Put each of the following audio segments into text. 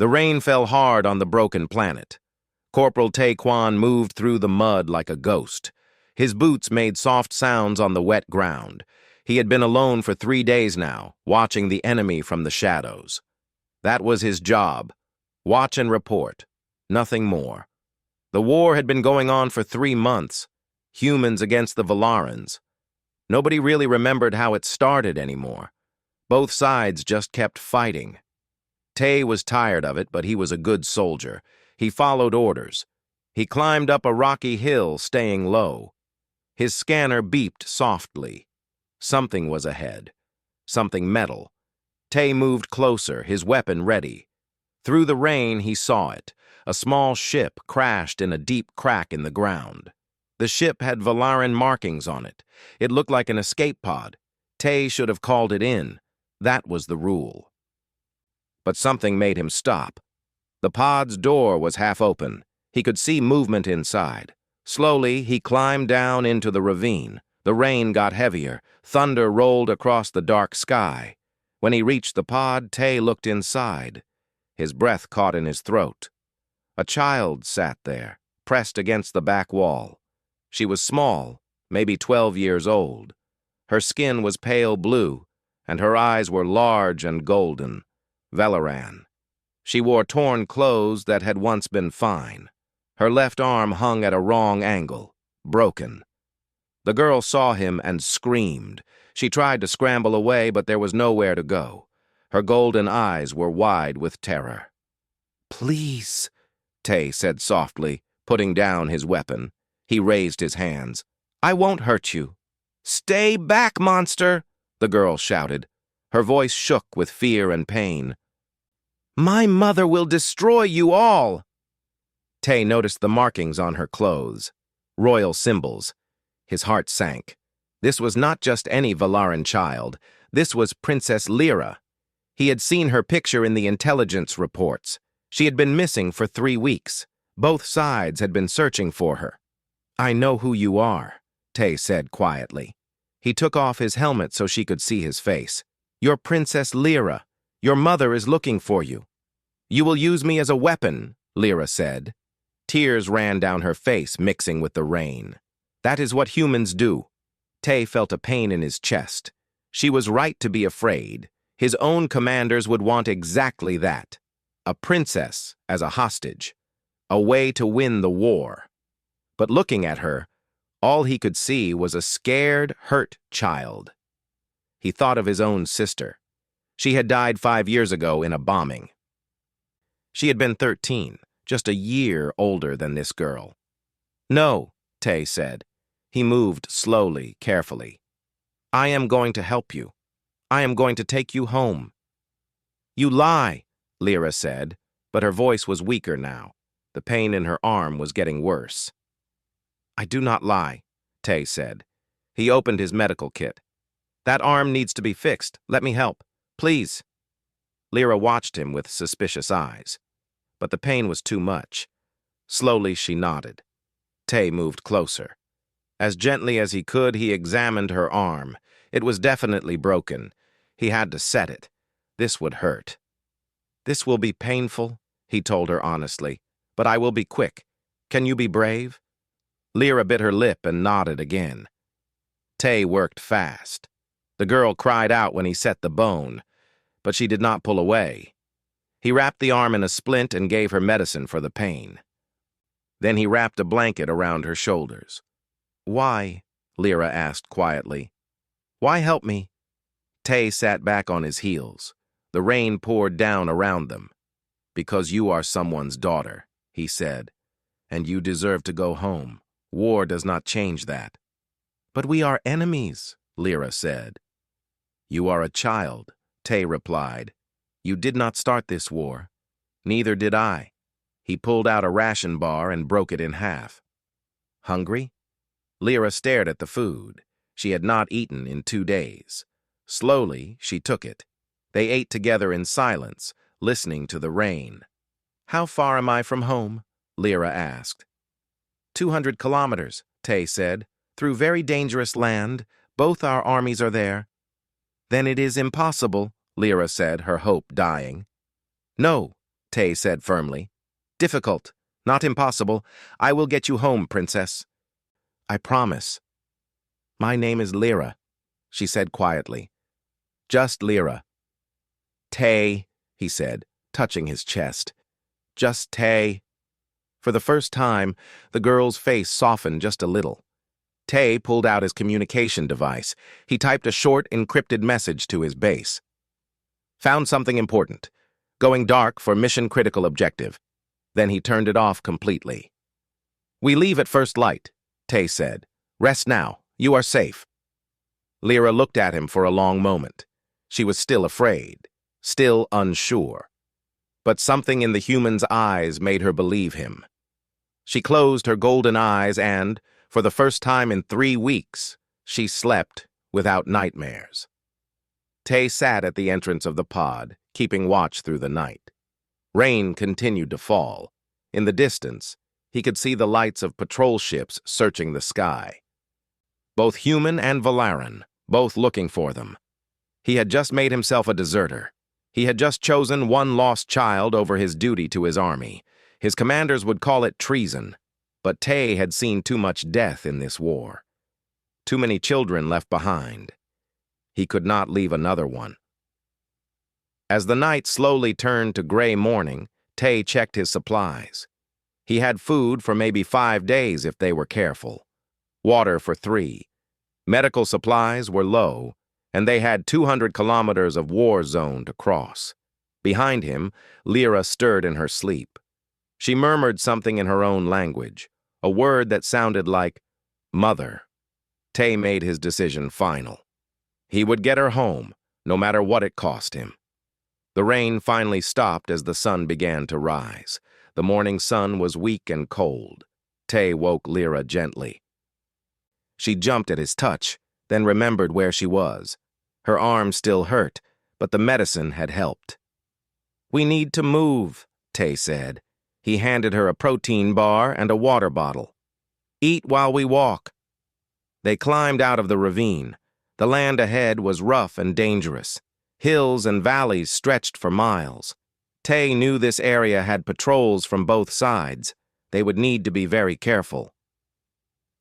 The rain fell hard on the broken planet. Corporal Taekwon moved through the mud like a ghost. His boots made soft sounds on the wet ground. He had been alone for 3 days now, watching the enemy from the shadows. That was his job. Watch and report. Nothing more. The war had been going on for 3 months. Humans against the Valarans. Nobody really remembered how it started anymore. Both sides just kept fighting. Tae was tired of it, but he was a good soldier. He followed orders. He climbed up a rocky hill, staying low. His scanner beeped softly. Something was ahead. Something metal. Tae moved closer, his weapon ready. Through the rain, he saw it. A small ship crashed in a deep crack in the ground. The ship had Valaran markings on it. It looked like an escape pod. Tae should have called it in. That was the rule. But something made him stop. The pod's door was half open. He could see movement inside. Slowly, he climbed down into the ravine. The rain got heavier. Thunder rolled across the dark sky. When he reached the pod, Tae looked inside. His breath caught in his throat. A child sat there, pressed against the back wall. She was small, maybe 12 years old. Her skin was pale blue, and her eyes were large and golden. Valaran. She wore torn clothes that had once been fine. Her left arm hung at a wrong angle, broken. The girl saw him and screamed. She tried to scramble away, but there was nowhere to go. Her golden eyes were wide with terror. "Please," Tae said softly, putting down his weapon. He raised his hands. "I won't hurt you." "Stay back, monster!" the girl shouted. Her voice shook with fear and pain. "My mother will destroy you all!" Tae noticed the markings on her clothes. Royal symbols. His heart sank. This was not just any Valaran child. This was Princess Lyra. He had seen her picture in the intelligence reports. She had been missing for 3 weeks. Both sides had been searching for her. "I know who you are," Tae said quietly. He took off his helmet so she could see his face. "You're Princess Lyra. Your mother is looking for you." "You will use me as a weapon," Lyra said. Tears ran down her face, mixing with the rain. "That is what humans do." Tae felt a pain in his chest. She was right to be afraid. His own commanders would want exactly that. A princess as a hostage. A way to win the war. But looking at her, all he could see was a scared, hurt child. He thought of his own sister. She had died 5 years ago in a bombing. She had been 13, just a year older than this girl. "No," Tae said. He moved slowly, carefully. "I am going to help you. I am going to take you home." "You lie," Lyra said, but her voice was weaker now. The pain in her arm was getting worse. "I do not lie," Tae said. He opened his medical kit. "That arm needs to be fixed. Let me help. Please." Lyra watched him with suspicious eyes. But the pain was too much. Slowly she nodded. Tae moved closer. As gently as he could, he examined her arm. It was definitely broken. He had to set it. This would hurt. "This will be painful," he told her honestly, "but I will be quick. Can you be brave?" Lyra bit her lip and nodded again. Tae worked fast. The girl cried out when he set the bone, but she did not pull away. He wrapped the arm in a splint and gave her medicine for the pain. Then he wrapped a blanket around her shoulders. "Why?" Lyra asked quietly. "Why help me?" Tae sat back on his heels. The rain poured down around them. "Because you are someone's daughter," he said, "and you deserve to go home. War does not change that." "But we are enemies," Lyra said. "You are a child," Tae replied. "You did not start this war. Neither did I." He pulled out a ration bar and broke it in half. "Hungry?" Lyra stared at the food. She had not eaten in 2 days. Slowly, she took it. They ate together in silence, listening to the rain. "How far am I from home?" Lyra asked. 200 kilometers, Tae said. "Through very dangerous land. Both our armies are there." "Then it is impossible," Lyra said, her hope dying. "No," Tay said firmly. Difficult, not impossible. I will get you home, princess. I promise. My name is Lyra, she said quietly. Just Lyra. Tay, he said, touching his chest. Just Tay. For the first time, the girl's face softened just a little. Tay pulled out his communication device. He typed a short, encrypted message to his base. Found something important. Going dark for mission-critical objective. Then he turned it off completely. We leave at first light, Tay said. Rest now. You are safe. Lyra looked at him for a long moment. She was still afraid, still unsure. But something in the human's eyes made her believe him. She closed her golden eyes and, for the first time in 3 weeks, she slept without nightmares. Tay sat at the entrance of the pod, keeping watch through the night. Rain continued to fall. In the distance, he could see the lights of patrol ships searching the sky. Both human and Valaran, both looking for them. He had just made himself a deserter. He had just chosen one lost child over his duty to his army. His commanders would call it treason, but Tay had seen too much death in this war. Too many children left behind. He could not leave another one. As the night slowly turned to gray morning, Tay checked his supplies. He had food for maybe 5 days if they were careful. Water for 3. Medical supplies were low, and they had 200 kilometers of war zone to cross. Behind him, Lyra stirred in her sleep. She murmured something in her own language, a word that sounded like mother. Tay made his decision final. He would get her home, no matter what it cost him. The rain finally stopped as the sun began to rise. The morning sun was weak and cold. Tay woke Lyra gently. She jumped at his touch, then remembered where she was. Her arm still hurt, but the medicine had helped. We need to move, Tay said. He handed her a protein bar and a water bottle. Eat while we walk. They climbed out of the ravine. The land ahead was rough and dangerous. Hills and valleys stretched for miles. Tay knew this area had patrols from both sides. They would need to be very careful.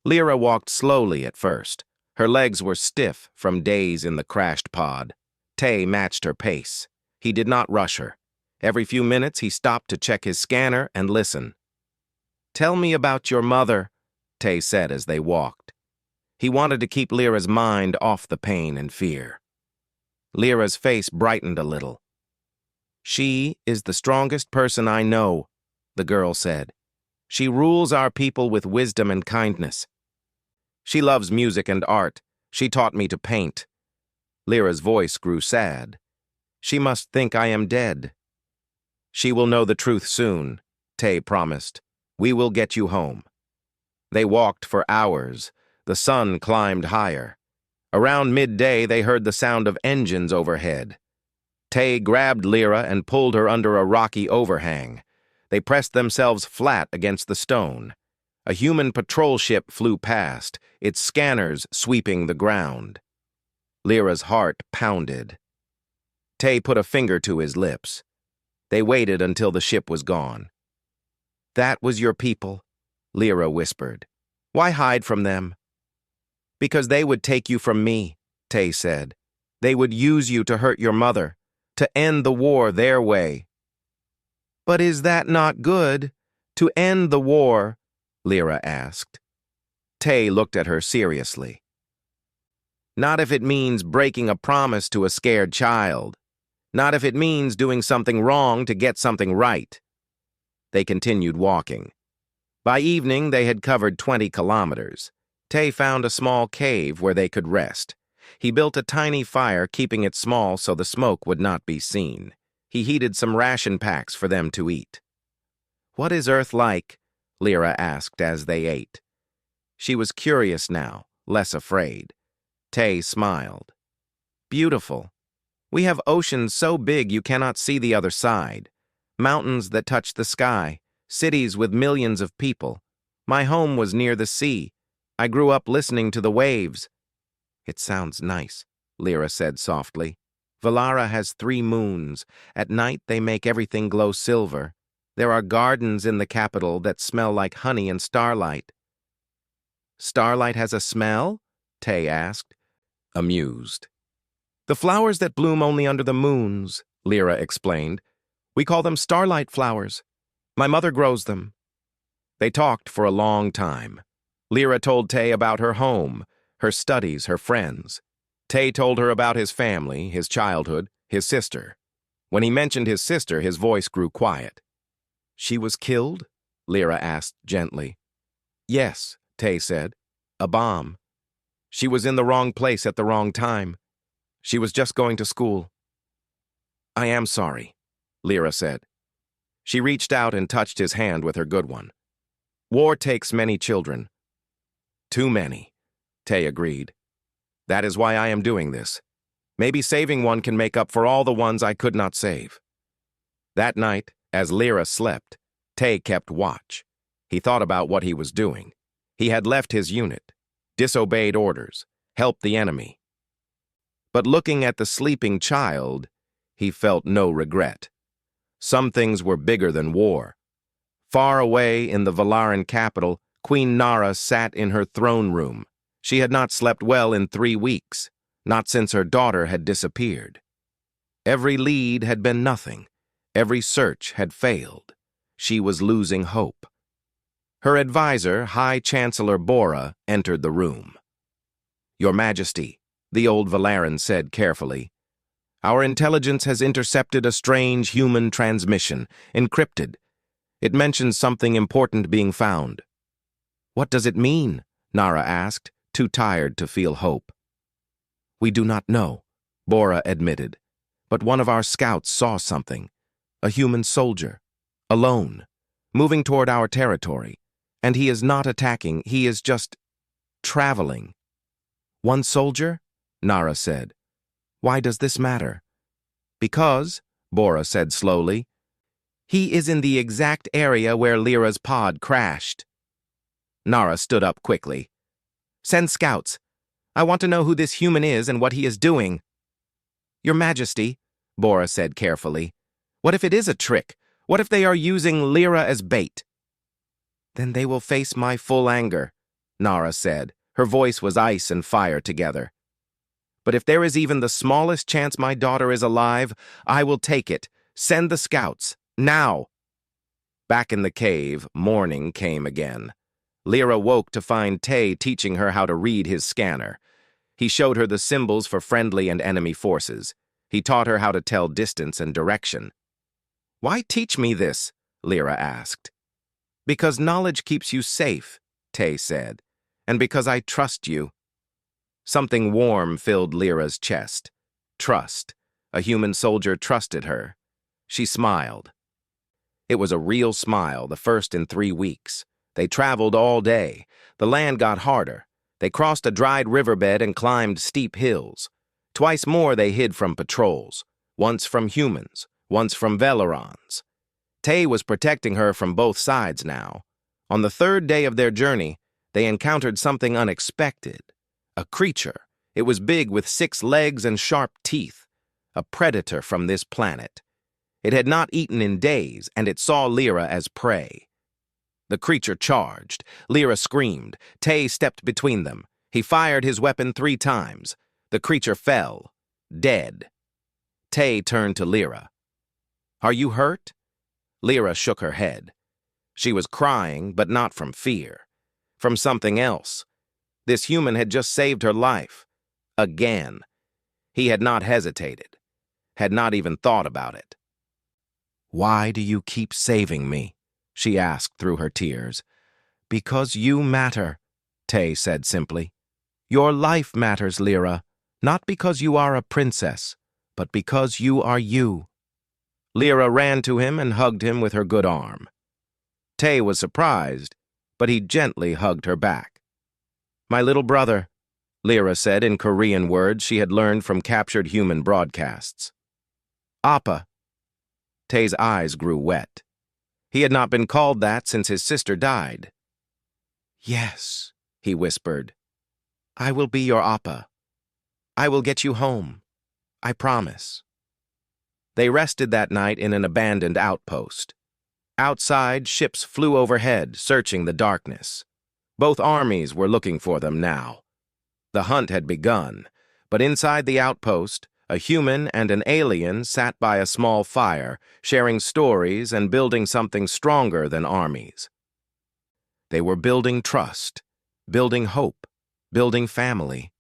Lyra walked slowly at first. Her legs were stiff from days in the crashed pod. Tay matched her pace. He did not rush her. Every few minutes he stopped to check his scanner and listen. Tell me about your mother, Tay said as they walked. He wanted to keep Lyra's mind off the pain and fear. Lyra's face brightened a little. She is the strongest person I know, the girl said. She rules our people with wisdom and kindness. She loves music and art. She taught me to paint. Lyra's voice grew sad. She must think I am dead. She will know the truth soon, Tay promised. We will get you home. They walked for hours. The sun climbed higher. Around midday, they heard the sound of engines overhead. Tay grabbed Lyra and pulled her under a rocky overhang. They pressed themselves flat against the stone. A human patrol ship flew past, its scanners sweeping the ground. Lyra's heart pounded. Tay put a finger to his lips. They waited until the ship was gone. That was your people, Lyra whispered. Why hide from them? Because they would take you from me, Tay said. They would use you to hurt your mother, to end the war their way. But is that not good? To end the war? Lyra asked. Tay looked at her seriously. Not if it means breaking a promise to a scared child. Not if it means doing something wrong to get something right. They continued walking. By evening, they had covered 20 kilometers. Tay found a small cave where they could rest. He built a tiny fire, keeping it small so the smoke would not be seen. He heated some ration packs for them to eat. What is Earth like? Lyra asked as they ate. She was curious now, less afraid. Tay smiled. Beautiful. We have oceans so big you cannot see the other side. Mountains that touch the sky. Cities with millions of people. My home was near the sea. I grew up listening to the waves. It sounds nice, Lyra said softly. Valara has 3 moons. At night they make everything glow silver. There are gardens in the capital that smell like honey and starlight. Starlight has a smell? Tay asked, amused. The flowers that bloom only under the moons, Lyra explained. We call them starlight flowers. My mother grows them. They talked for a long time. Lyra told Tay about her home, her studies, her friends. Tay told her about his family, his childhood, his sister. When he mentioned his sister, his voice grew quiet. She was killed? Lyra asked gently. Yes, Tay said. A bomb. She was in the wrong place at the wrong time. She was just going to school. I am sorry, Lyra said. She reached out and touched his hand with her good one. War takes many children. Too many, Tay agreed. That is why I am doing this. Maybe saving one can make up for all the ones I could not save. That night, as Lyra slept, Tay kept watch. He thought about what he was doing. He had left his unit, disobeyed orders, helped the enemy. But looking at the sleeping child, he felt no regret. Some things were bigger than war. Far away in the Valaran capital, Queen Nara sat in her throne room. She had not slept well in 3 weeks, not since her daughter had disappeared. Every lead had been nothing. Every search had failed. She was losing hope. Her advisor, High Chancellor Bora, entered the room. Your Majesty, the old Valaran said carefully, our intelligence has intercepted a strange human transmission, encrypted. It mentions something important being found. What does it mean? Nara asked, too tired to feel hope. We do not know, Bora admitted, but one of our scouts saw something. A human soldier, alone, moving toward our territory, and he is not attacking, he is just traveling. One soldier? Nara said. Why does this matter? Because, Bora said slowly, he is in the exact area where Lyra's pod crashed. Nara stood up quickly. Send scouts. I want to know who this human is and what he is doing. Your Majesty, Bora said carefully, what if it is a trick? What if they are using Lyra as bait? Then they will face my full anger, Nara said. Her voice was ice and fire together. But if there is even the smallest chance my daughter is alive, I will take it. Send the scouts, now. Back in the cave, morning came again. Lyra woke to find Tay teaching her how to read his scanner. He showed her the symbols for friendly and enemy forces. He taught her how to tell distance and direction. Why teach me this? Lyra asked. Because knowledge keeps you safe, Tay said, and because I trust you. Something warm filled Lyra's chest. Trust. A human soldier trusted her. She smiled. It was a real smile, the first in 3 weeks. They traveled all day. The land got harder. They crossed a dried riverbed and climbed steep hills. Twice more they hid from patrols, once from humans, once from Velerons. Tay was protecting her from both sides now. On the 3rd day of their journey, they encountered something unexpected. A creature. It was big with 6 legs and sharp teeth. A predator from this planet. It had not eaten in days, and it saw Lyra as prey. The creature charged. Lyra screamed. Tay stepped between them. He fired his weapon 3 times. The creature fell, dead. Tay turned to Lyra. Are you hurt? Lyra shook her head. She was crying, but not from fear. From something else. This human had just saved her life. Again. He had not hesitated. Had not even thought about it. Why do you keep saving me? She asked through her tears. Because you matter, Tay said simply. Your life matters, Lyra, not because you are a princess, but because you are you. Lyra ran to him and hugged him with her good arm. Tay was surprised, but he gently hugged her back. My little brother, Lyra said in Korean words she had learned from captured human broadcasts. Appa. Tay's eyes grew wet. He had not been called that since his sister died. Yes, he whispered. I will be your Appa. I will get you home. I promise. They rested that night in an abandoned outpost. Outside, ships flew overhead, searching the darkness. Both armies were looking for them now. The hunt had begun, but inside the outpost, a human and an alien sat by a small fire, sharing stories and building something stronger than armies. They were building trust, building hope, building family.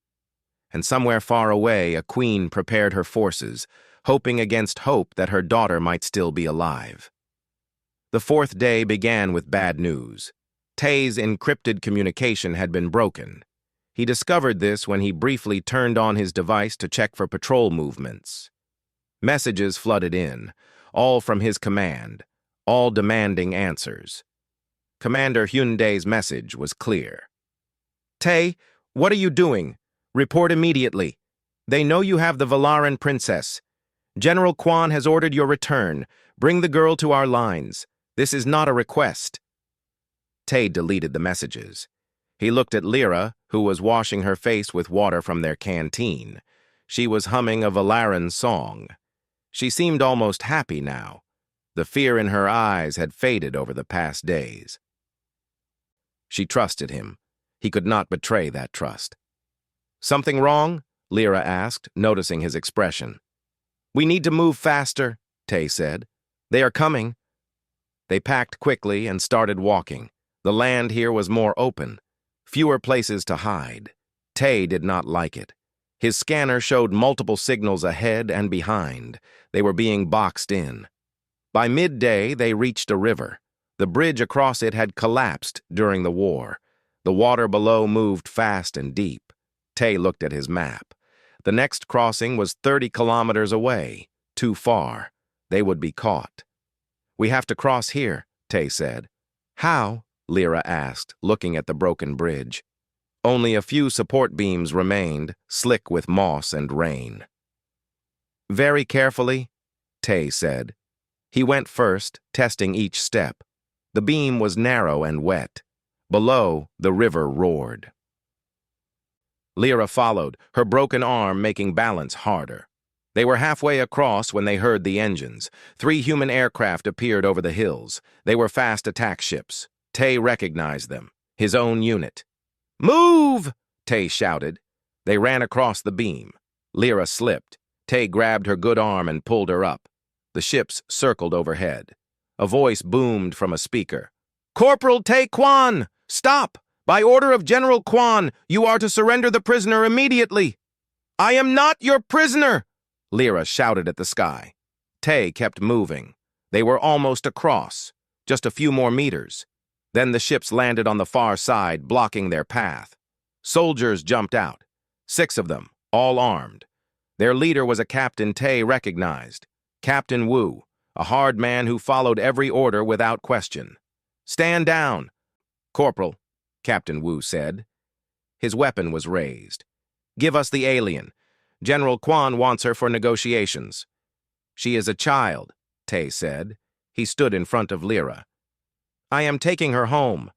And somewhere far away, a queen prepared her forces, hoping against hope that her daughter might still be alive. The fourth day began with bad news. Tay's encrypted communication had been broken. He discovered this when he briefly turned on his device to check for patrol movements. Messages flooded in, all from his command, all demanding answers. Commander Hyundai's message was clear. Tay, what are you doing? Report immediately. They know you have the Valaran princess. General Quan has ordered your return. Bring the girl to our lines. This is not a request. Tay deleted the messages. He looked at Lyra, who was washing her face with water from their canteen. She was humming a Valaran song. She seemed almost happy now. The fear in her eyes had faded over the past days. She trusted him. He could not betray that trust. Something wrong? Lyra asked, noticing his expression. We need to move faster, Tay said. They are coming. They packed quickly and started walking. The land here was more open. Fewer places to hide. Tay did not like it. His scanner showed multiple signals ahead and behind. They were being boxed in. By midday, they reached a river. The bridge across it had collapsed during the war. The water below moved fast and deep. Tay looked at his map. The next crossing was 30 kilometers away. Too far. They would be caught. We have to cross here, Tay said. How? Lyra asked, looking at the broken bridge. Only a few support beams remained, slick with moss and rain. Very carefully, Tay said. He went first, testing each step. The beam was narrow and wet. Below, the river roared. Lyra followed, her broken arm making balance harder. They were halfway across when they heard the engines. 3 human aircraft appeared over the hills. They were fast attack ships. Tay recognized them, his own unit. Move! Tay shouted. They ran across the beam. Lyra slipped. Tay grabbed her good arm and pulled her up. The ships circled overhead. A voice boomed from a speaker. Corporal Tay Quan! Stop! By order of General Quan, you are to surrender the prisoner immediately. I am not your prisoner! Lyra shouted at the sky. Tay kept moving. They were almost across, just a few more meters. Then the ships landed on the far side, blocking their path. Soldiers jumped out. 6 of them, all armed. Their leader was a captain Tay recognized. Captain Wu, a hard man who followed every order without question. Stand down. Corporal, Captain Wu said. His weapon was raised. Give us the alien. General Quan wants her for negotiations. She is a child, Tay said. He stood in front of Lyra. I am taking her home.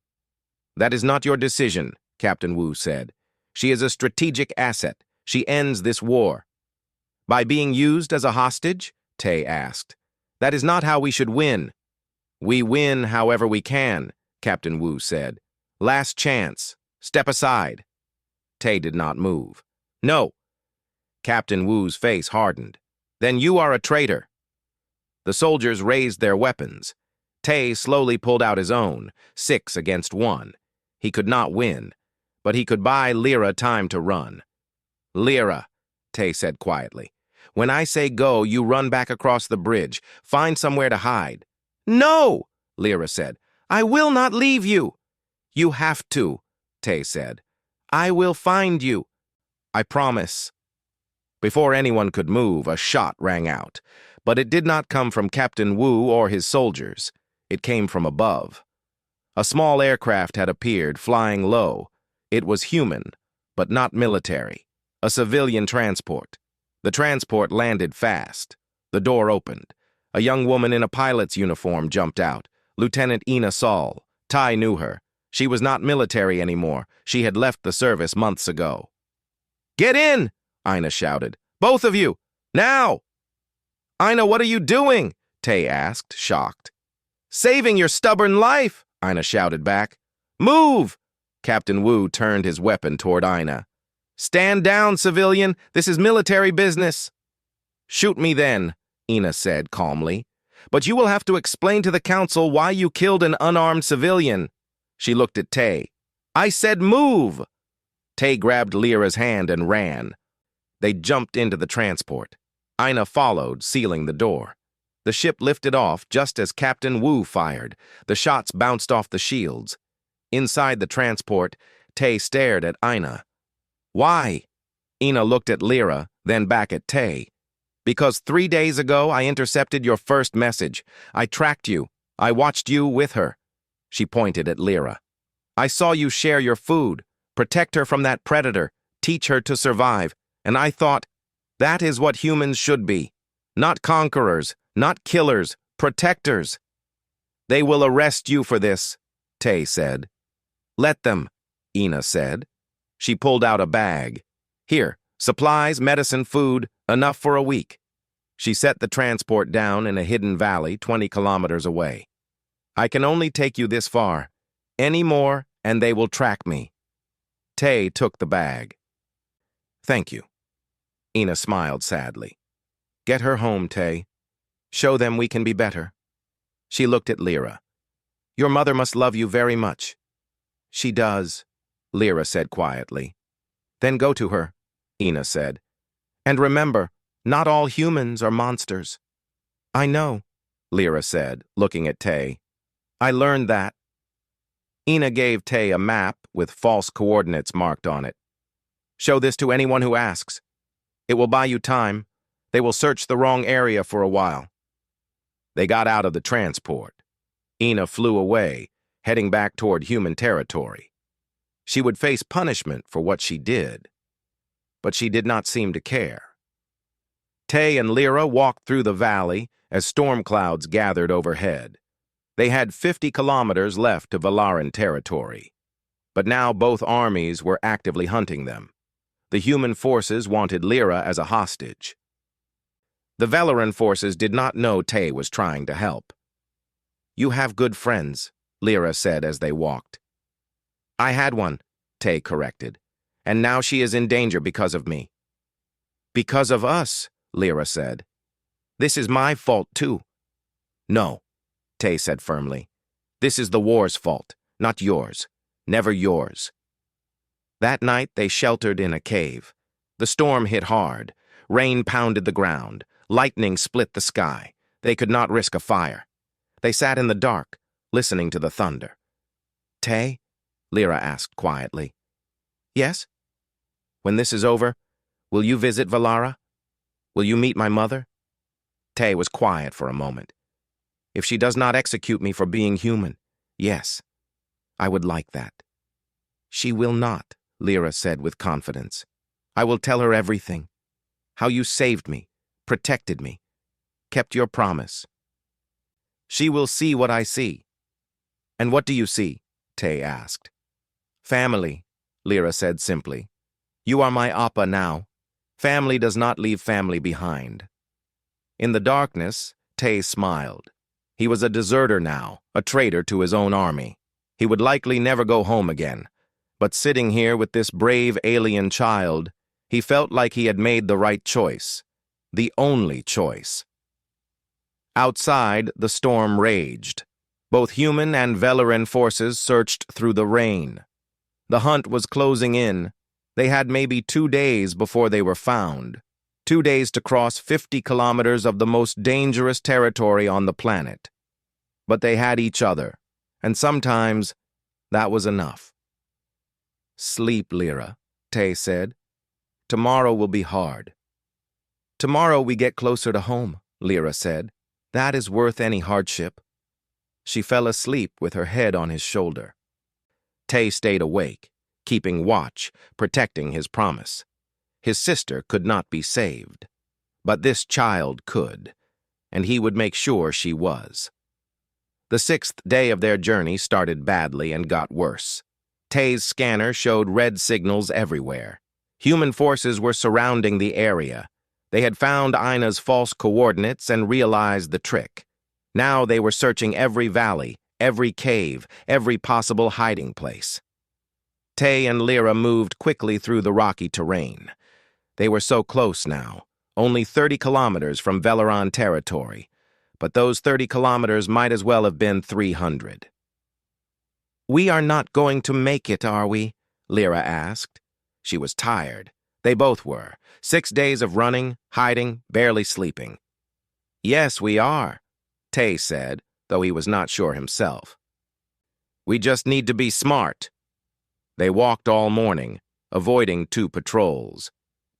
That is not your decision, Captain Wu said. She is a strategic asset. She ends this war. By being used as a hostage? Tay asked. That is not how we should win. We win however we can, Captain Wu said. Last chance. Step aside. Tay did not move. No. Captain Wu's face hardened. Then you are a traitor. The soldiers raised their weapons. Tay slowly pulled out his own, 6 against 1. He could not win, but he could buy Lyra time to run. Lyra, Tay said quietly. When I say go, you run back across the bridge. Find somewhere to hide. No, Lyra said. I will not leave you. You have to, Tay said. I will find you. I promise. Before anyone could move, a shot rang out. But it did not come from Captain Wu or his soldiers. It came from above. A small aircraft had appeared, flying low. It was human, but not military. A civilian transport. The transport landed fast. The door opened. A young woman in a pilot's uniform jumped out. Lieutenant Ina Saul. Tai knew her. She was not military anymore. She had left the service months ago. Get in! Ina shouted. Both of you! Now! Ina, what are you doing? Tay asked, shocked. Saving your stubborn life, Ina shouted back. Move! Captain Wu turned his weapon toward Ina. Stand down, civilian. This is military business. Shoot me then, Ina said calmly. But you will have to explain to the council why you killed an unarmed civilian. She looked at Tay. I said move! Tay grabbed Lyra's hand and ran. They jumped into the transport. Ina followed, sealing the door. The ship lifted off just as Captain Wu fired. The shots bounced off the shields. Inside the transport, Tay stared at Ina. Why? Ina looked at Lyra, then back at Tay. Because 3 days ago I intercepted your first message. I tracked you. I watched you with her. She pointed at Lyra. I saw you share your food, protect her from that predator, teach her to survive, and I thought, that is what humans should be. Not conquerors, not killers, protectors. They will arrest you for this, Tay said. Let them, Ina said. She pulled out a bag. Here, supplies, medicine, food, enough for a week. She set the transport down in a hidden valley 20 kilometers away. I can only take you this far. Any more, and they will track me. Tay took the bag. Thank you. Ina smiled sadly. Get her home, Tay. Show them we can be better. She looked at Lyra. Your mother must love you very much. She does, Lyra said quietly. Then go to her, Ina said. And remember, not all humans are monsters. I know, Lyra said, looking at Tay. I learned that. Ina gave Tay a map with false coordinates marked on it. Show this to anyone who asks. It will buy you time. They will search the wrong area for a while. They got out of the transport. Ina flew away, heading back toward human territory. She would face punishment for what she did, but she did not seem to care. Tay and Lyra walked through the valley as storm clouds gathered overhead. They had 50 kilometers left to Valaran territory, but now both armies were actively hunting them. The human forces wanted Lyra as a hostage. The Valaran forces did not know Tay was trying to help. You have good friends, Lyra said as they walked. I had one, Tay corrected, and now she is in danger because of me. Because of us, Lyra said. This is my fault too. No, Tay said firmly. This is the war's fault, not yours. Never yours. That night they sheltered in a cave. The storm hit hard. Rain pounded the ground. Lightning split the sky. They could not risk a fire. They sat in the dark, listening to the thunder. Tay? Lyra asked quietly. Yes? When this is over, will you visit Valara? Will you meet my mother? Tay was quiet for a moment. If she does not execute me for being human, yes, I would like that. She will not, Lyra said with confidence. I will tell her everything. How you saved me, protected me, kept your promise. She will see what I see. And what do you see? Tay asked. Family, Lyra said simply. You are my Appa now. Family does not leave family behind. In the darkness, Tay smiled. He was a deserter now, a traitor to his own army. He would likely never go home again. But sitting here with this brave alien child, he felt like he had made the right choice. The only choice. Outside, the storm raged. Both human and Valaran forces searched through the rain. The hunt was closing in. They had maybe 2 days before they were found. 2 days to cross 50 kilometers of the most dangerous territory on the planet. But they had each other, and sometimes that was enough. Sleep, Lyra, Tay said. Tomorrow will be hard. Tomorrow we get closer to home, Lyra said. That is worth any hardship. She fell asleep with her head on his shoulder. Tay stayed awake, keeping watch, protecting his promise. His sister could not be saved, but this child could, and he would make sure she was. The 6th day of their journey started badly and got worse. Tay's scanner showed red signals everywhere. Human forces were surrounding the area. They had found Ina's false coordinates and realized the trick. Now they were searching every valley, every cave, every possible hiding place. Tay and Lyra moved quickly through the rocky terrain. They were so close now, only 30 kilometers from Veleron territory, but those 30 kilometers might as well have been 300. "We are not going to make it, are we?" Lyra asked. She was tired. They both were. 6 days of running, hiding, barely sleeping. "Yes, we are," Tay said, though he was not sure himself. "We just need to be smart." They walked all morning, avoiding 2 patrols.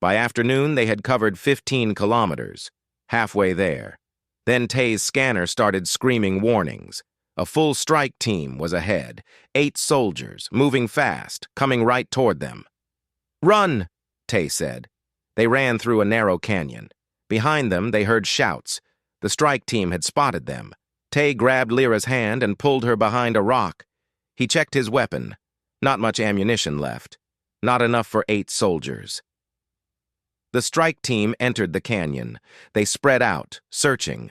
By afternoon, they had covered 15 kilometers, halfway there. Then Tay's scanner started screaming warnings. A full strike team was ahead, 8 soldiers, moving fast, coming right toward them. "Run!" Tay said. They ran through a narrow canyon. Behind them, they heard shouts. The strike team had spotted them. Tay grabbed Lyra's hand and pulled her behind a rock. He checked his weapon. Not much ammunition left. Not enough for 8 soldiers. The strike team entered the canyon. They spread out, searching.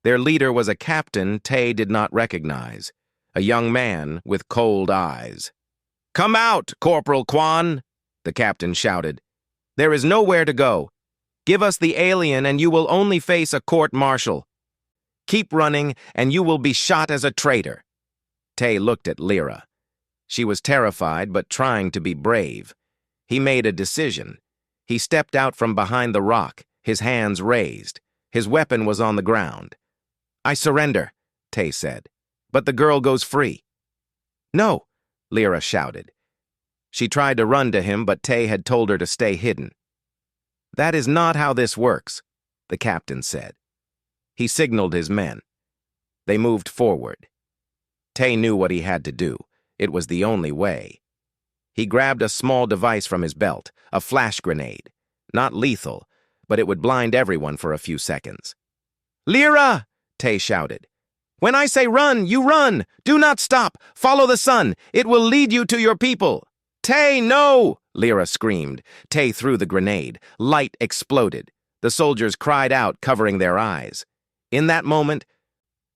Their leader was a captain Tay did not recognize, a young man with cold eyes. "Come out, Corporal Quan!" the captain shouted. "There is nowhere to go. Give us the alien and you will only face a court-martial. Keep running and you will be shot as a traitor." Tay looked at Lyra. She was terrified but trying to be brave. He made a decision. He stepped out from behind the rock, his hands raised. His weapon was on the ground. "I surrender," Tay said, "but the girl goes free." "No," Lyra shouted. She tried to run to him, but Tay had told her to stay hidden. "That is not how this works," the captain said. He signaled his men. They moved forward. Tay knew what he had to do. It was the only way. He grabbed a small device from his belt, a flash grenade. Not lethal, but it would blind everyone for a few seconds. "Lyra!" Tay shouted. "When I say run, you run! Do not stop! Follow the sun! It will lead you to your people!" "Tay, no!" Lyra screamed. Tay threw the grenade. Light exploded. The soldiers cried out, covering their eyes. In that moment,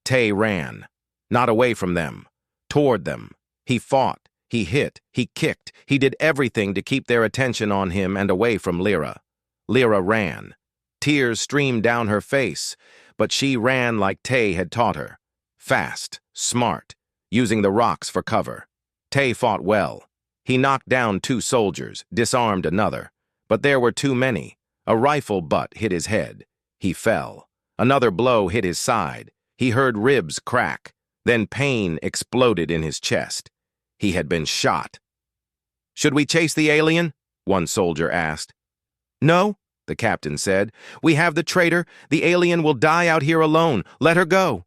Tay ran. Not away from them. Toward them. He fought. He hit. He kicked. He did everything to keep their attention on him and away from Lyra. Lyra ran. Tears streamed down her face, but she ran like Tay had taught her. Fast, smart, using the rocks for cover. Tay fought well. He knocked down 2 soldiers, disarmed another. But there were too many. A rifle butt hit his head. He fell. Another blow hit his side. He heard ribs crack. Then pain exploded in his chest. He had been shot. "Should we chase the alien?" one soldier asked. "No," the captain said. "We have the traitor. The alien will die out here alone. Let her go."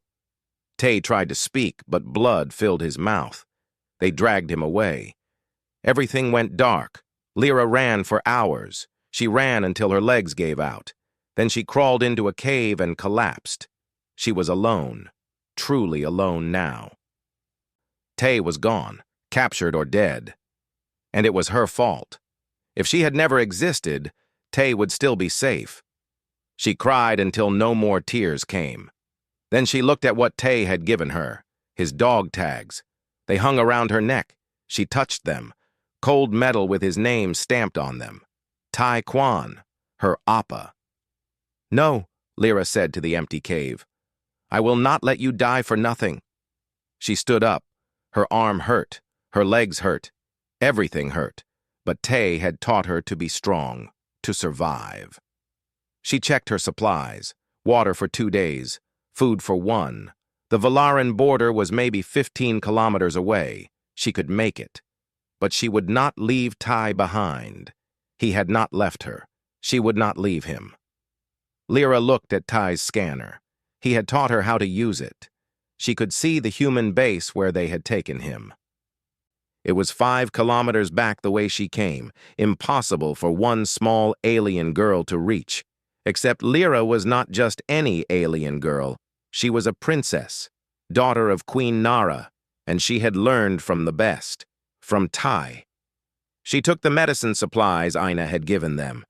Tay tried to speak, but blood filled his mouth. They dragged him away. Everything went dark. Lyra ran for hours. She ran until her legs gave out. Then she crawled into a cave and collapsed. She was alone, truly alone now. Tay was gone, captured or dead. And it was her fault. If she had never existed, Tay would still be safe. She cried until no more tears came. Then she looked at what Tay had given her, his dog tags. They hung around her neck. She touched them, cold metal with his name stamped on them. Tai Quan, her Appa. "No," Lyra said to the empty cave. "I will not let you die for nothing." She stood up. Her arm hurt. Her legs hurt. Everything hurt. But Tay had taught her to be strong, to survive. She checked her supplies. Water for 2 days. Food for 1. The Velaran border was maybe 15 kilometers away. She could make it. But she would not leave Ty behind. He had not left her. She would not leave him. Lyra looked at Ty's scanner. He had taught her how to use it. She could see the human base where they had taken him. It was 5 kilometers back the way she came, impossible for one small alien girl to reach. Except Lyra was not just any alien girl. She was a princess, daughter of Queen Nara, and she had learned from the best, from Ty. She took the medicine supplies Ina had given them.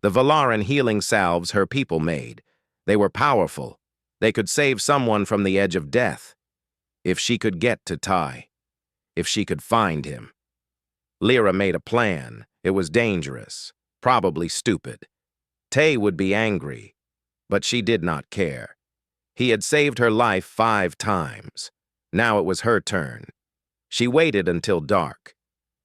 The Valaran healing salves her people made. They were powerful. They could save someone from the edge of death. If she could get to Ty. If she could find him. Lyra made a plan. It was dangerous. Probably stupid. Tay would be angry. But she did not care. He had saved her life 5 times. Now it was her turn. She waited until dark.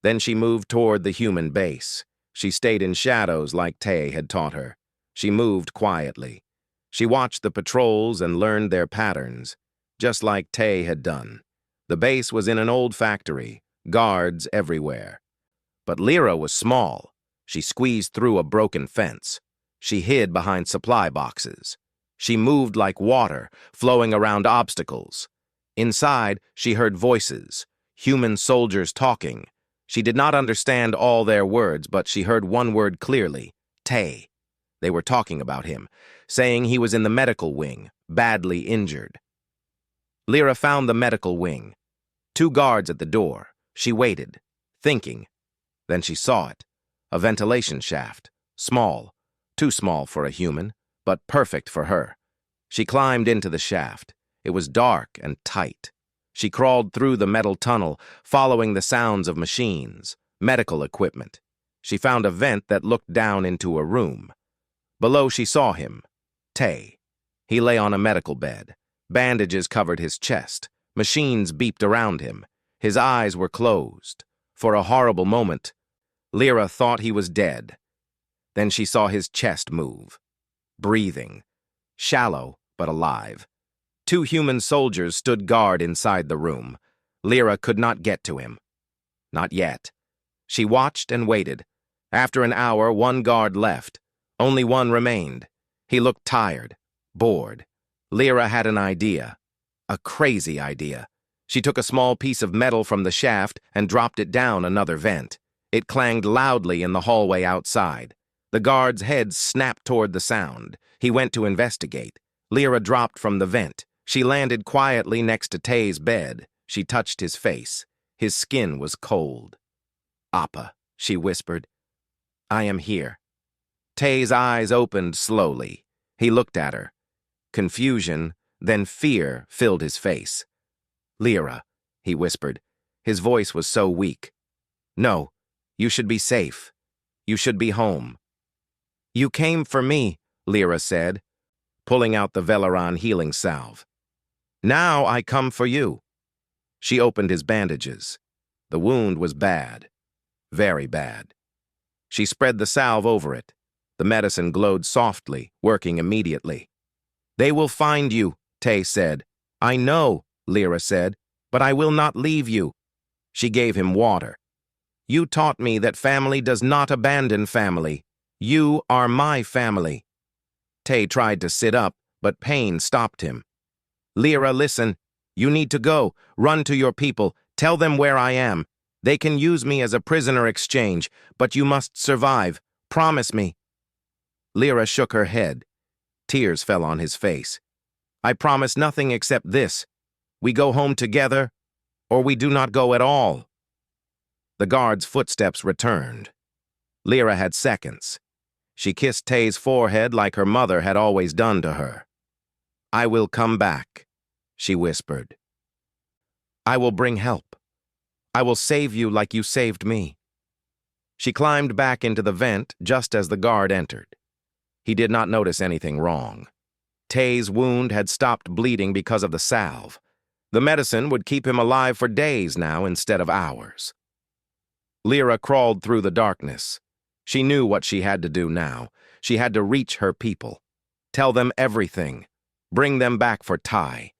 Then she moved toward the human base. She stayed in shadows like Tay had taught her. She moved quietly. She watched the patrols and learned their patterns, just like Tay had done. The base was in an old factory, guards everywhere. But Lyra was small. She squeezed through a broken fence. She hid behind supply boxes. She moved like water, flowing around obstacles. Inside, she heard voices, human soldiers talking. She did not understand all their words, but she heard one word clearly, Tay. They were talking about him, saying he was in the medical wing, badly injured. Lyra found the medical wing. 2 guards at the door. She waited, thinking. Then she saw it. A ventilation shaft. Small. Too small for a human, but perfect for her. She climbed into the shaft. It was dark and tight. She crawled through the metal tunnel, following the sounds of machines, medical equipment. She found a vent that looked down into a room. Below she saw him, Tay. He lay on a medical bed. Bandages covered his chest. Machines beeped around him. His eyes were closed. For a horrible moment, Lyra thought he was dead. Then she saw his chest move. Breathing. Shallow, but alive. 2 human soldiers stood guard inside the room. Lyra could not get to him. Not yet. She watched and waited. After an hour, 1 guard left. Only 1 remained. He looked tired, bored. Lyra had an idea. A crazy idea. She took a small piece of metal from the shaft and dropped it down another vent. It clanged loudly in the hallway outside. The guard's head snapped toward the sound. He went to investigate. Lyra dropped from the vent. She landed quietly next to Tay's bed. She touched his face. His skin was cold. "Appa," she whispered. "I am here." Tay's eyes opened slowly. He looked at her. Confusion, then fear filled his face. "Lyra," he whispered. His voice was so weak. "No, you should be safe. You should be home." "You came for me," Lyra said, pulling out the Velaran healing salve. "Now I come for you." She opened his bandages. The wound was bad. Very bad. She spread the salve over it. The medicine glowed softly, working immediately. "They will find you," Tay said. "I know," Lyra said, "but I will not leave you." She gave him water. "You taught me that family does not abandon family. You are my family." Tay tried to sit up, but pain stopped him. "Lyra, listen. You need to go. Run to your people. Tell them where I am. They can use me as a prisoner exchange, but you must survive. Promise me." Lyra shook her head. Tears fell on his face. "I promise nothing except this. We go home together, or we do not go at all." The guard's footsteps returned. Lyra had seconds. She kissed Tay's forehead like her mother had always done to her. "I will come back," she whispered. "I will bring help. I will save you like you saved me." She climbed back into the vent just as the guard entered. He did not notice anything wrong. Tay's wound had stopped bleeding because of the salve. The medicine would keep him alive for days now instead of hours. Lyra crawled through the darkness. She knew what she had to do now. She had to reach her people. Tell them everything. Bring them back for Ty.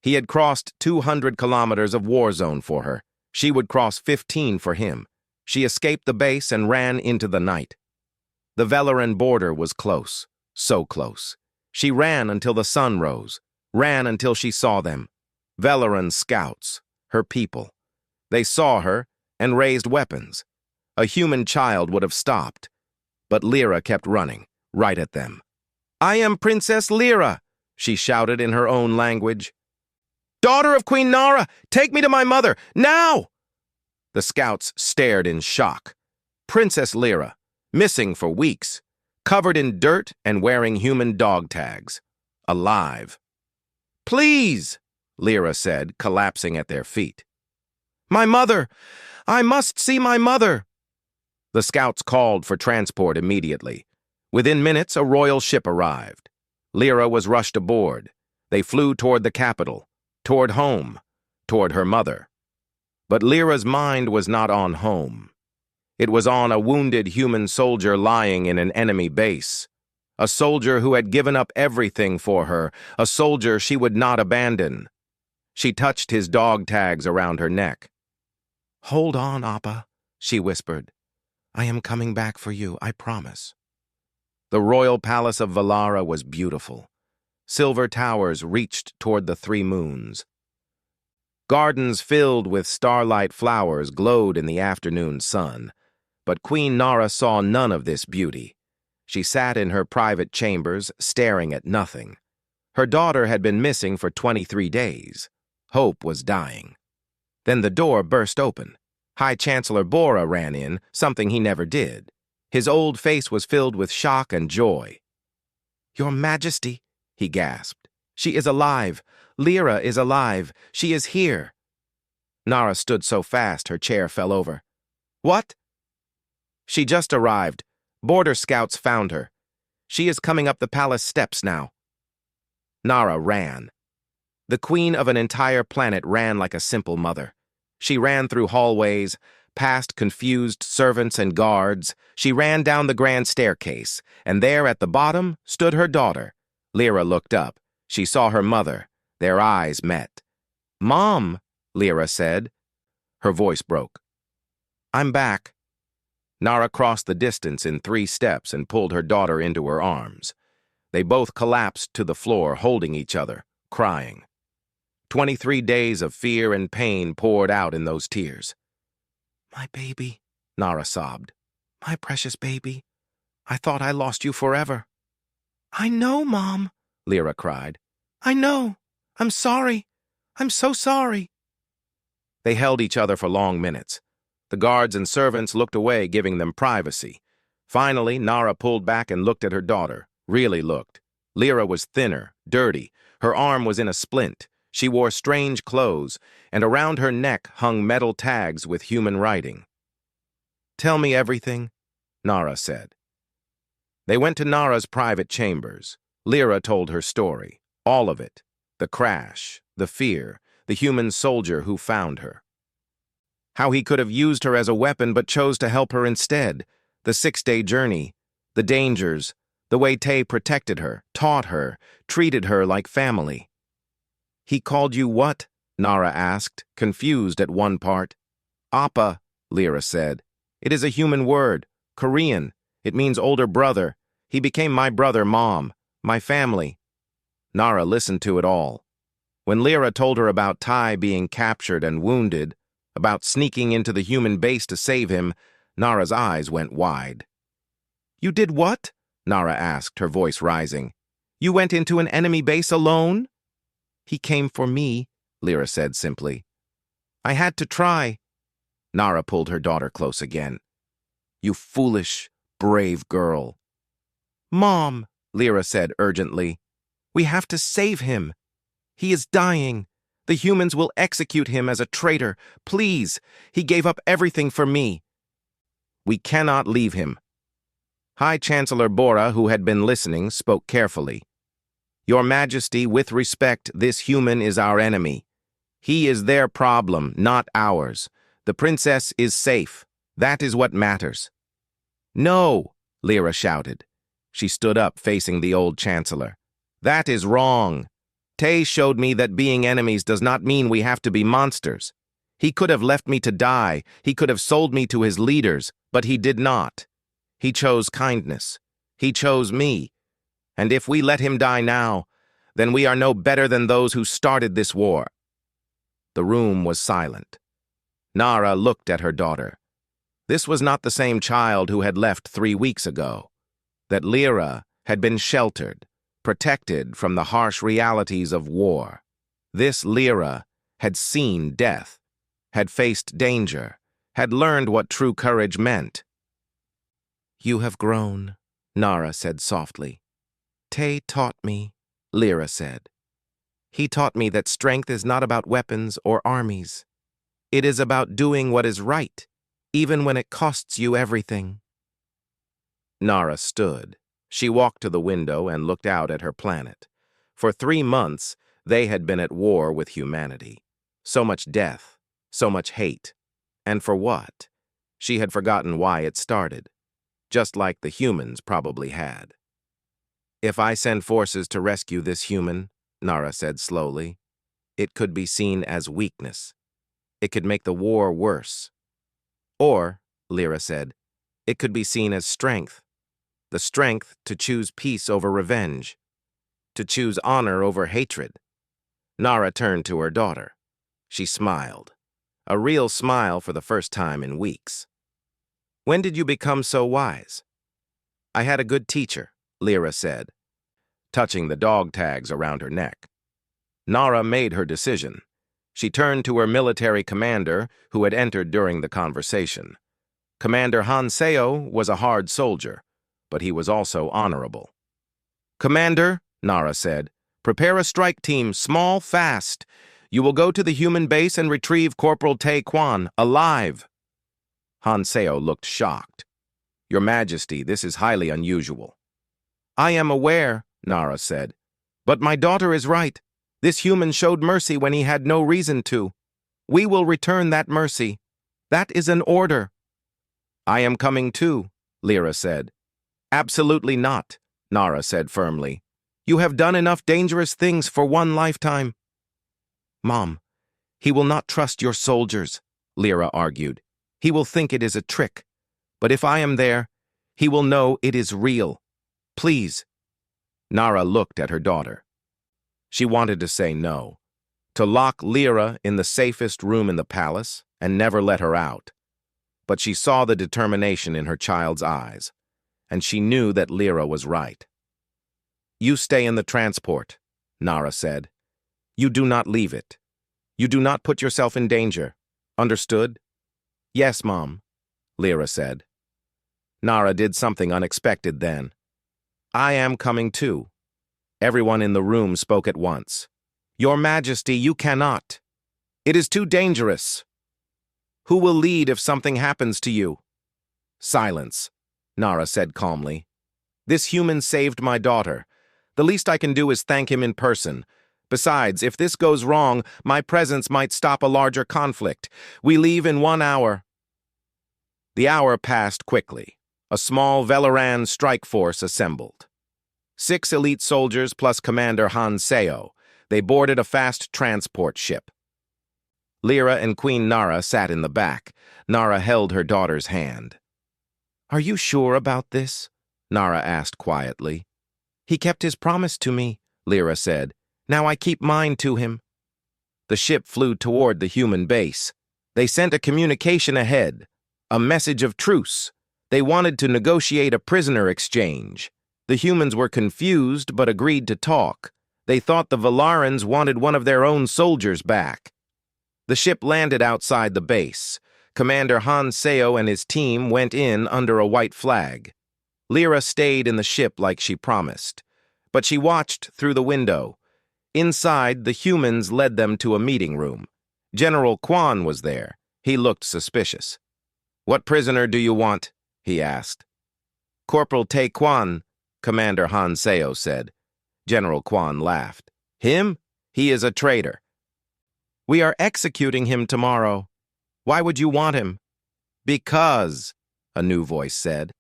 He had crossed 200 kilometers of war zone for her. She would cross 15 for him. She escaped the base and ran into the night. The Velaran border was close, so close. She ran until the sun rose, ran until she saw them. Velaran scouts, her people. They saw her and raised weapons. A human child would have stopped, but Lyra kept running, right at them. "I am Princess Lyra," she shouted in her own language. "Daughter of Queen Nara, take me to my mother, now!" The scouts stared in shock. Princess Lyra, missing for weeks. covered in dirt and wearing human dog tags. Alive. "Please," Lyra said, collapsing at their feet. "My mother! I must see my mother!" The scouts called for transport immediately. Within minutes, a royal ship arrived. Lyra was rushed aboard. They flew toward the capital, toward home, toward her mother. But Lyra's mind was not on home. It was on a wounded human soldier lying in an enemy base. A soldier who had given up everything for her, a soldier she would not abandon. She touched his dog tags around her neck. "Hold on, Appa," she whispered. "I am coming back for you, I promise." The royal palace of Valara was beautiful. Silver towers reached toward the three moons. Gardens filled with starlight flowers glowed in the afternoon sun. But Queen Nara saw none of this beauty. She sat in her private chambers, staring at nothing. Her daughter had been missing for 23 days. Hope was dying. Then the door burst open. High Chancellor Bora ran in, something he never did. His old face was filled with shock and joy. "Your Majesty," he gasped. "She is alive. Lyra is alive. She is here." Nara stood so fast her chair fell over. "What?" "She just arrived. Border scouts found her. She is coming up the palace steps now." Nara ran. The queen of an entire planet ran like a simple mother. She ran through hallways, past confused servants and guards. She ran down the grand staircase, and there at the bottom stood her daughter. Lyra looked up. She saw her mother. Their eyes met. "Mom," Lyra said. Her voice broke. "I'm back." Nara crossed the distance in 3 steps and pulled her daughter into her arms. They both collapsed to the floor, holding each other, crying. 23 days of fear and pain poured out in those tears. "My baby," Nara sobbed. "My precious baby. I thought I lost you forever." "I know, Mom," Lyra cried. "I know. I'm sorry. I'm so sorry." They held each other for long minutes. The guards and servants looked away, giving them privacy. Finally, Nara pulled back and looked at her daughter, really looked. Lyra was thinner, dirty. Her arm was in a splint. She wore strange clothes, and around her neck hung metal tags with human writing. "Tell me everything," Nara said. They went to Nara's private chambers. Lyra told her story, all of it. The crash, the fear, the human soldier who found her. How he could have used her as a weapon but chose to help her instead. The 6-day journey, the dangers, the way Tay protected her, taught her, treated her like family. "He called you what?" Nara asked, confused at one part. "Appa," Lyra said. "It is a human word, Korean. It means older brother. He became my brother, Mom, my family." Nara listened to it all. When Lyra told her about Ty being captured and wounded, about sneaking into the human base to save him, Nara's eyes went wide. "You did what?" Nara asked, her voice rising. "You went into an enemy base alone?" "He came for me," Lyra said simply. "I had to try." Nara pulled her daughter close again. "You foolish, brave girl." "Mom," Lyra said urgently, "we have to save him. He is dying. The humans will execute him as a traitor. Please, he gave up everything for me." "We cannot leave him." High Chancellor Bora, who had been listening, spoke carefully. "Your Majesty, with respect, this human is our enemy. He is their problem, not ours. The princess is safe. That is what matters." "No," Lyra shouted. She stood up, facing the old Chancellor. "That is wrong. Tay showed me that being enemies does not mean we have to be monsters. He could have left me to die. He could have sold me to his leaders, but he did not. He chose kindness. He chose me. And if we let him die now, then we are no better than those who started this war." The room was silent. Nara looked at her daughter. This was not the same child who had left 3 weeks ago. That Lyra had been sheltered, protected from the harsh realities of war. This Lyra had seen death, had faced danger, had learned what true courage meant. "You have grown," Nara said softly. Tay taught me, Lyra said. He taught me that strength is not about weapons or armies. It is about doing what is right, even when it costs you everything. Nara stood. She walked to the window and looked out at her planet. For 3 months, they had been at war with humanity. So much death, so much hate. And for what? She had forgotten why it started, just like the humans probably had. If I send forces to rescue this human, Nara said slowly, it could be seen as weakness. It could make the war worse. Or, Lyra said, it could be seen as strength. The strength to choose peace over revenge, to choose honor over hatred. Nara turned to her daughter. She smiled, a real smile for the first time in weeks. When did you become so wise? I had a good teacher, Lyra said, touching the dog tags around her neck. Nara made her decision. She turned to her military commander, who had entered during the conversation. Commander Hanseo was a hard soldier, but he was also honorable. Commander, Nara said, prepare a strike team, small, fast. You will go to the human base and retrieve Corporal Tae Kwan, alive. Hanseo looked shocked. Your Majesty, this is highly unusual. I am aware, Nara said, but my daughter is right. This human showed mercy when he had no reason to. We will return that mercy. That is an order. I am coming too, Lyra said. Absolutely not, Nara said firmly. You have done enough dangerous things for one lifetime. Mom, he will not trust your soldiers, Lyra argued. He will think it is a trick. But if I am there, he will know it is real. Please. Nara looked at her daughter. She wanted to say no, to lock Lyra in the safest room in the palace and never let her out. But she saw the determination in her child's eyes, and she knew that Lyra was right. You stay in the transport, Nara said. You do not leave it. You do not put yourself in danger. Understood? Yes, Mom, Lyra said. Nara did something unexpected then. I am coming too. Everyone in the room spoke at once. Your Majesty, you cannot. It is too dangerous. Who will lead if something happens to you? Silence, Nara said calmly. This human saved my daughter. The least I can do is thank him in person. Besides, if this goes wrong, my presence might stop a larger conflict. We leave in 1 hour. The hour passed quickly. A small Velaran strike force assembled. 6 elite soldiers plus Commander Hanseo. They boarded a fast transport ship. Lyra and Queen Nara sat in the back. Nara held her daughter's hand. Are you sure about this? Nara asked quietly. He kept his promise to me, Lyra said. Now I keep mine to him. The ship flew toward the human base. They sent a communication ahead, a message of truce. They wanted to negotiate a prisoner exchange. The humans were confused but agreed to talk. They thought the Velarans wanted one of their own soldiers back. The ship landed outside the base. Commander Hanseo and his team went in under a white flag. Lyra stayed in the ship like she promised, but she watched through the window. Inside, the humans led them to a meeting room. General Kwan was there. He looked suspicious. What prisoner do you want? He asked. Corporal Tae Kwan, Commander Hanseo said. General Kwan laughed. Him? He is a traitor. We are executing him tomorrow. Why would you want him? Because, a new voice said.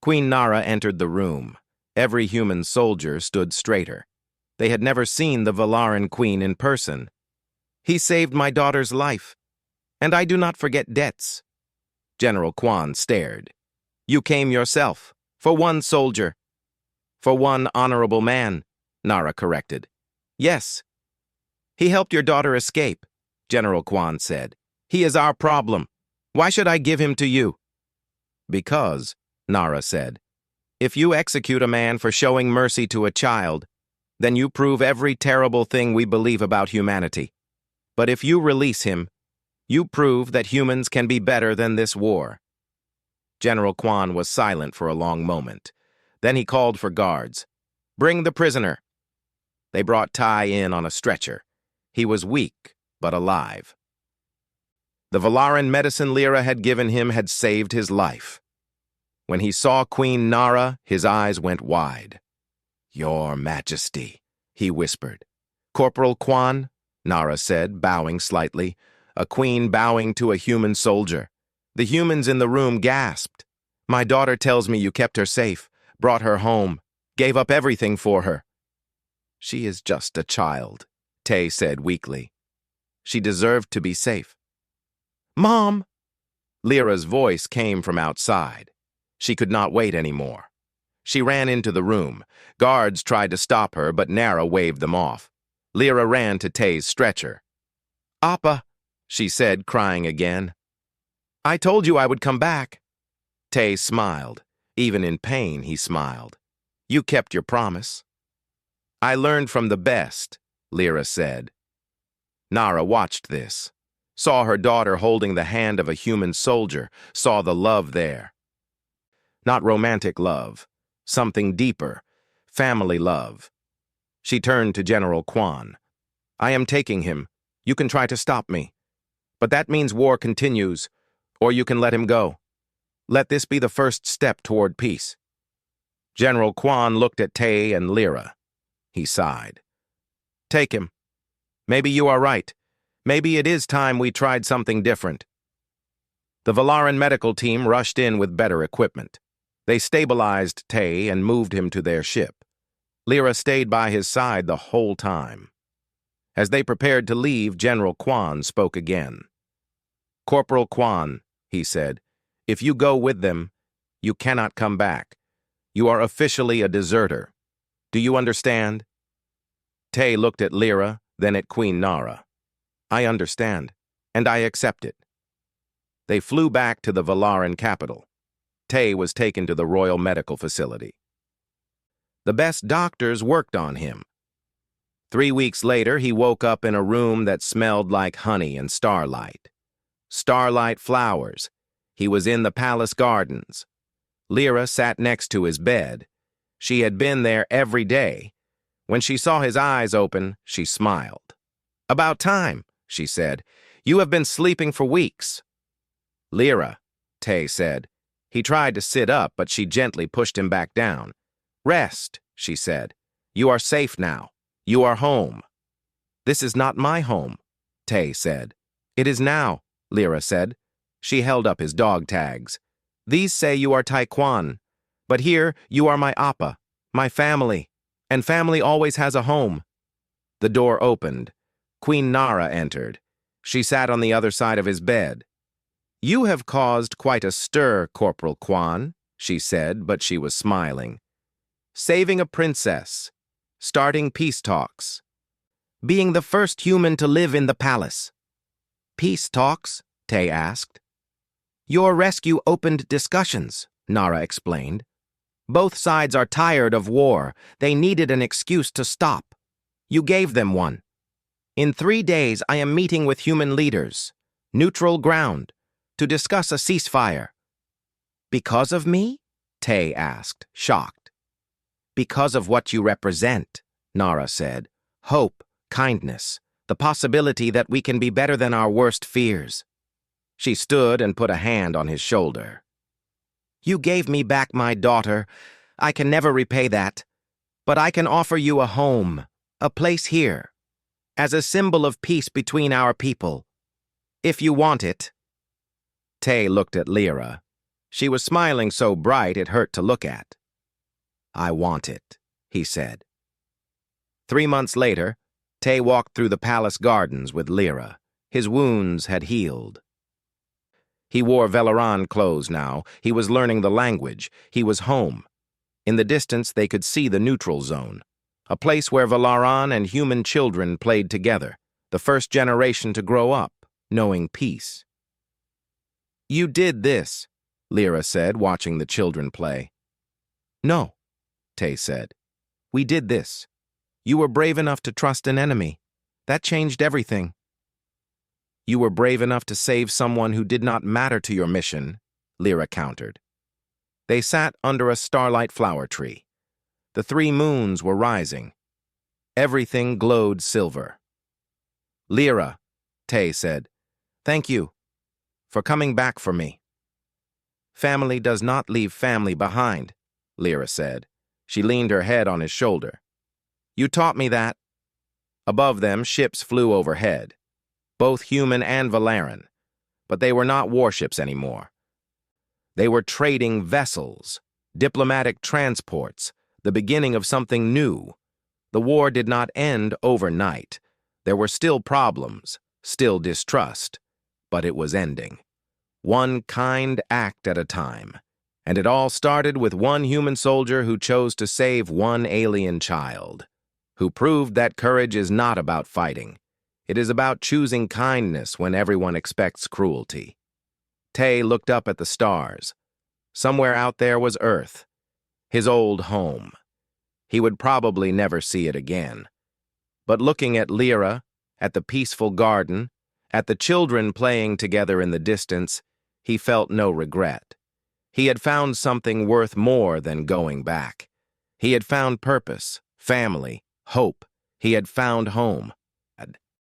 Queen Nara entered the room. Every human soldier stood straighter. They had never seen the Velaran queen in person. He saved my daughter's life, and I do not forget debts. General Kwan stared. You came yourself, for one soldier. For one honorable man, Nara corrected. Yes. He helped your daughter escape, General Kwan said. He is our problem. Why should I give him to you? Because, Nara said, if you execute a man for showing mercy to a child, then you prove every terrible thing we believe about humanity. But if you release him, you prove that humans can be better than this war. General Kwan was silent for a long moment. Then he called for guards. "Bring the prisoner." They brought Tai in on a stretcher. He was weak, but alive. The Valaran medicine Lyra had given him had saved his life. When he saw Queen Nara, his eyes went wide. "Your Majesty," he whispered. "Corporal Quan," Nara said, bowing slightly, a queen bowing to a human soldier. The humans in the room gasped. "My daughter tells me you kept her safe, brought her home, gave up everything for her." "She is just a child," Tay said weakly. "She deserved to be safe." "Mom!" Lyra's voice came from outside. She could not wait anymore. She ran into the room. Guards tried to stop her, but Nara waved them off. Lyra ran to Tay's stretcher. "Appa," she said, crying again. "I told you I would come back." Tay smiled. Even in pain, he smiled. "You kept your promise." "I learned from the best," Lyra said. Nara watched this, saw her daughter holding the hand of a human soldier, saw the love there. Not romantic love, something deeper, family love. She turned to General Quan. "I am taking him. You can try to stop me. But that means war continues, or you can let him go. Let this be the first step toward peace." General Quan looked at Tay and Lyra. He sighed. "Take him. Maybe you are right. Maybe it is time we tried something different." The Valaran medical team rushed in with better equipment. They stabilized Tay and moved him to their ship. Lyra stayed by his side the whole time. As they prepared to leave, General Quan spoke again. "Corporal Quan," he said, "if you go with them, you cannot come back. You are officially a deserter. Do you understand?" Tay looked at Lyra, then at Queen Nara. "I understand, and I accept it." They flew back to the Valaran capital. Tay was taken to the Royal Medical Facility. The best doctors worked on him. 3 weeks later, he woke up in a room that smelled like honey and starlight. Starlight flowers. He was in the palace gardens. Lyra sat next to his bed. She had been there every day. When she saw his eyes open, she smiled. "About time," she said. "You have been sleeping for weeks." "Lyra," Tay said. He tried to sit up, but she gently pushed him back down. "Rest," she said. "You are safe now. You are home." "This is not my home," Tay said. "It is now," Lyra said. She held up his dog tags. "These say you are Taekwon, but here you are my Appa, my family, and family always has a home." The door opened. Queen Nara entered. She sat on the other side of his bed. "You have caused quite a stir, Corporal Quan," she said, but she was smiling. "Saving a princess, starting peace talks, being the first human to live in the palace." "Peace talks?" Tay asked. "Your rescue opened discussions," Nara explained. "Both sides are tired of war. They needed an excuse to stop. You gave them one. In 3 days, I am meeting with human leaders, neutral ground, to discuss a ceasefire." "Because of me?" Tay asked, shocked. "Because of what you represent," Nara said. "Hope, kindness, the possibility that we can be better than our worst fears." She stood and put a hand on his shoulder. "You gave me back my daughter. I can never repay that. But I can offer you a home, a place here, as a symbol of peace between our people. If you want it." Tay looked at Lyra. She was smiling so bright it hurt to look at. "I want it," he said. 3 months later, Tay walked through the palace gardens with Lyra. His wounds had healed. He wore Velaran clothes now. He was learning the language. He was home. In the distance, they could see the neutral zone, a place where Velaran and human children played together, the first generation to grow up, knowing peace. "You did this," Lyra said, watching the children play. "No," Tay said. "We did this. You were brave enough to trust an enemy. That changed everything." "You were brave enough to save someone who did not matter to your mission," Lyra countered. They sat under a starlight flower tree. The 3 moons were rising. Everything glowed silver. "Lyra," Tay said, "thank you for coming back for me." "Family does not leave family behind," Lyra said. She leaned her head on his shoulder. "You taught me that." Above them, ships flew overhead, both human and Valaran, but they were not warships anymore. They were trading vessels, diplomatic transports, the beginning of something new. The war did not end overnight. There were still problems, still distrust, but it was ending. One kind act at a time. And it all started with one human soldier who chose to save one alien child, who proved that courage is not about fighting. It is about choosing kindness when everyone expects cruelty. Tay looked up at the stars. Somewhere out there was Earth, his old home. He would probably never see it again. But looking at Lyra, at the peaceful garden, at the children playing together in the distance, he felt no regret. He had found something worth more than going back. He had found purpose, family, hope. He had found home.